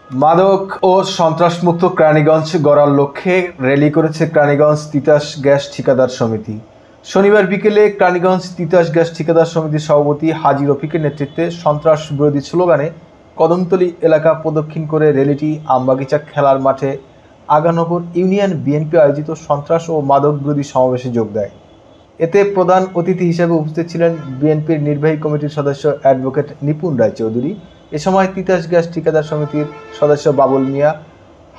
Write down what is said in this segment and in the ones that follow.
মাদক ও সন্ত্রাসমুক্ত কেরানীগঞ্জ গড়ার লক্ষ্যে র্যালি করেছে কেরানীগঞ্জ তিতাস গ্যাস ঠিকাদার সমিতি। শনিবার বিকেলে কেরানীগঞ্জ তিতাস গ্যাস ঠিকাদার সমিতির সভাপতি হাজী রফিকের নেতৃত্বে সন্ত্রাস বিরোধী স্লোগানে কদমতলী এলাকা প্রদক্ষিণ করে র্যালিটি আমবাগিচা খেলার মাঠে আগানগর ইউনিয়ন বিএনপি আয়োজিত সন্ত্রাস ও মাদক বিরোধী সমাবেশে যোগ দেয়। এতে প্রধান অতিথি হিসেবে উপস্থিত ছিলেন বিএনপির নির্বাহী কমিটির সদস্য অ্যাডভোকেট নিপুণ রায়চৌধুরী। এ সময় তিতাস গ্যাস ঠিকাদার সমিতির সদস্য বাবুল মিয়া,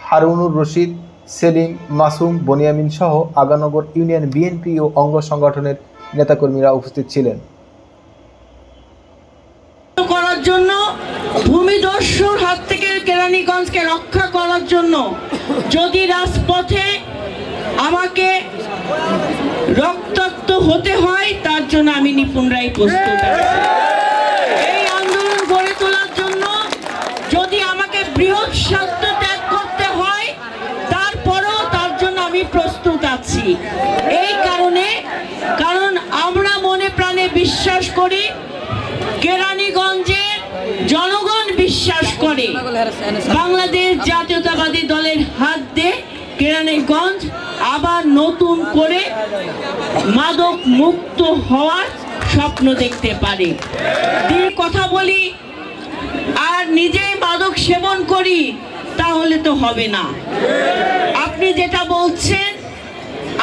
হারুনুর রশিদ, সেলিম, মাসুম, বনিয়ামিন সহ আগানগর ইউনিয়ন বিএনপি ও অঙ্গ সংগঠনের নেতাকর্মীরা উপস্থিত ছিলেন। করার জন্য ভূমিদস্যুর হাত থেকে কেরানীগঞ্জকে রক্ষা করার জন্য যদি রাজপথে আমাকে রক্তাক্ত হতে হয়, তার জন্য আমি নিপুণ রায় প্রস্তুত আছি। এই আন্দোলন গড়ে তোলার জন্য যদি আমাকে বৃহৎ স্বার্থ ত্যাগ করতে হয়, তারপরেও তার জন্য আমি প্রস্তুত আছি। এই কারণ আমরা মনে প্রাণে বিশ্বাস করি, কেরানীগঞ্জের জনগণ বিশ্বাস করে, বাংলাদেশ জাতীয়তাবাদী দলের হাত দিয়ে কেরানীগঞ্জ আবার নতুন করে মাদক মুক্ত হওয়ার স্বপ্ন দেখতে পারে। কথা বলি আর নিজেই মাদক সেবন করি, তাহলে তো হবে না। আপনি যেটা বলছেন,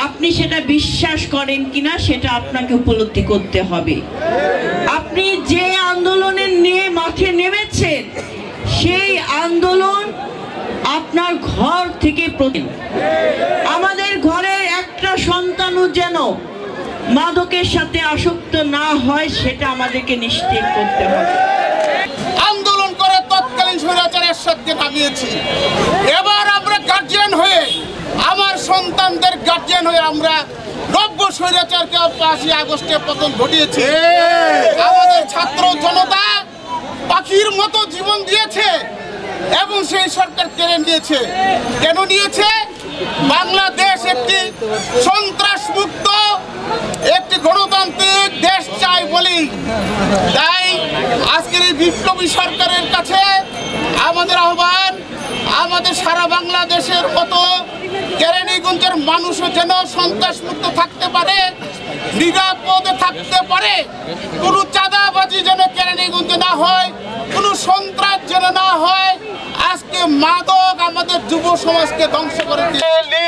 আপনি সেটা বিশ্বাস করেন কিনা সেটা আপনাকে উপলব্ধি করতে হবে। আপনি যে আন্দোলনের নিয়ে মাঠে নেমেছেন, সেই আন্দোলন আপনার ঘর থেকে আমাদের ঘরের একটা সন্তানও যেন মাদকের সাথে আসক্ত না হয়, সেটা আমাদেরকে নিশ্চিত করতে হবে। আন্দোলন করে তৎকালীন স্বৈরাচারের সাথে নামিয়েছি। এবার আমরা গার্জিয়ান হয়ে, আমার সন্তানদের গার্জিয়ান হয়ে আমরা নব্য স্বৈরাচারকে ৫ই আগস্টে পতন ঘটিয়েছি। আমাদের ছাত্র জনতা পাখির মতো জীবন দিয়েছে এবং সেই সরকার কেড়ে নিয়েছে। কেন নিয়েছে? বাংলাদেশ একটি সন্ত্রাস মুক্ত একটি গণতান্ত্রিক দেশ চাই বলি। তাই আজকের এই বিপ্লবী সরকারের কাছে আমাদের আহ্বান, আমাদের সারা বাংলাদেশের মতো কেরানীগঞ্জের মানুষও যেন সন্ত্রাস মুক্ত থাকতে পারে, নিরাপদে থাকতে পারে। কোনো চাঁদাবাজি যেন কেরানীগঞ্জে না হয়, কোনো সন্ত্রাস যেন না হয়। আজকে মাদক আমাদের যুব সমাজকে ধ্বংস করে দিয়েছে।